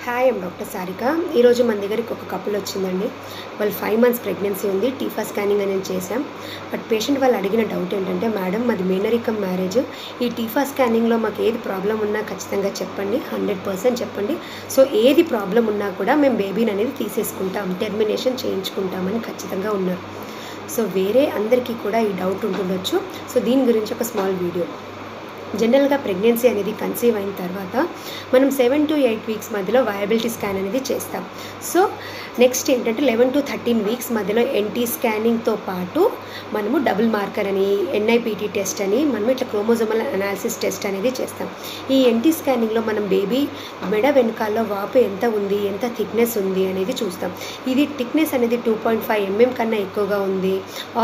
Hi I'm doctor Sarika. ఈరోజు మన దగ్గరికి ఒక కపుల్ వచ్చిందండి. వాళ్ళు 5 months ప్రెగ్నెన్సీ ఉంది. టీఫా స్కానింగ్ అనేది చేసాం. బట్ పేషెంట్ వాళ్ళు అడిగిన డౌట్ ఏంటంటే, మేడం మాది మేనరికం మ్యారేజ్, ఈ టీఫా స్కానింగ్లో మాకు ఏది ప్రాబ్లం ఉన్నా ఖచ్చితంగా చెప్పండి, 100% చెప్పండి. సో ఏది ప్రాబ్లం ఉన్నా కూడా మేము బేబీని అనేది తీసేసుకుంటాం, టెర్మినేషన్ చేయించుకుంటామని ఖచ్చితంగా ఉన్నారు. సో వేరే అందరికీ కూడా ఈ డౌట్ ఉంటుండొచ్చు. సో దీని గురించి ఒక స్మాల్ వీడియో. జనరల్గా ప్రెగ్నెన్సీ అనేది కన్సీవ్ అయిన తర్వాత మనం 7 to 8 weeks మధ్యలో వయబిలిటీ స్కాన్ అనేది చేస్తాం. సో నెక్స్ట్ ఏంటంటే 11 to 13 weeks మధ్యలో ఎన్టీ స్కానింగ్తో పాటు మనము డబుల్ మార్కర్ అని, ఎన్ఐపిటి టెస్ట్ అని, మనం ఇట్లా క్రోమోజోమల్ అనాలిసిస్ టెస్ట్ అనేది చేస్తాం. ఈ ఎన్టీ స్కానింగ్లో మనం బేబీ మెడ వెనకాల్లో వాపు ఎంత ఉంది, ఎంత థిక్నెస్ ఉంది అనేది చూస్తాం. ఇది థిక్నెస్ అనేది 2.5 mm కన్నా ఎక్కువగా ఉంది,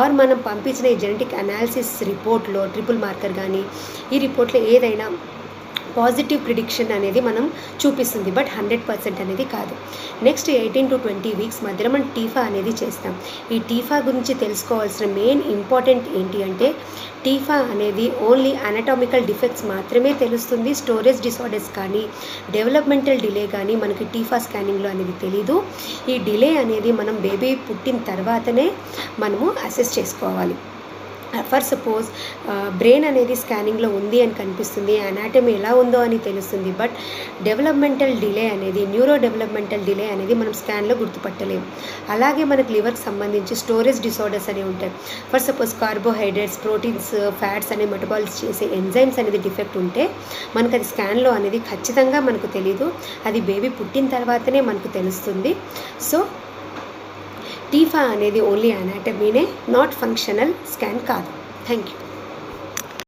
ఆర్ మనం పంపించిన ఈ జెనెటిక్ అనాలిసిస్ రిపోర్ట్లో ట్రిపుల్ మార్కర్ కానీ ఈ రిపోర్ట్లో ఏదైనా పాజిటివ్ ప్రిడిక్షన్ అనేది మనం చూపిస్తుంది, బట్ 100% అనేది కాదు. నెక్స్ట్ 18 to 20 weeks మధ్యలో మనం టీఫా అనేది చేస్తాం. ఈ టీఫా గురించి తెలుసుకోవాల్సిన మెయిన్ ఇంపార్టెంట్ ఏంటి అంటే, టీఫా అనేది ఓన్లీ అనటామికల్ డిఫెక్ట్స్ మాత్రమే తెలుస్తుంది. స్టోరేజ్ డిసార్డర్స్ కానీ డెవలప్మెంటల్ డిలే కానీ మనకి టీఫా స్కానింగ్లో అనేది తెలీదు. ఈ డిలే అనేది మనం బేబీ పుట్టిన తర్వాతనే మనము అసెస్ చేసుకోవాలి. ఫర్ సపోజ్ బ్రెయిన్ అనేది స్కానింగ్లో ఉంది అని కనిపిస్తుంది, అనాటమీ ఎలా ఉందో అని తెలుస్తుంది, బట్ డెవలప్మెంటల్ డిలే అనేది, న్యూరో డెవలప్మెంటల్ డిలే అనేది మనం స్కాన్లో గుర్తుపట్టలేము. అలాగే మనకు లివర్కి సంబంధించి స్టోరేజ్ డిసార్డర్స్ అనేవి ఉంటాయి. For suppose carbohydrates, proteins, fats అనే మెటబాలిజ్ చేసే ఎంజైమ్స్ అనేది డిఫెక్ట్ ఉంటే మనకు అది స్కాన్లో అనేది ఖచ్చితంగా మనకు తెలీదు. అది బేబీ పుట్టిన తర్వాతనే మనకు తెలుస్తుంది. సో టీఫా అనేది ఓన్లీ అనాటమీనే, నాట్ ఫంక్షనల్ స్కాన్ కాదు. Thank you.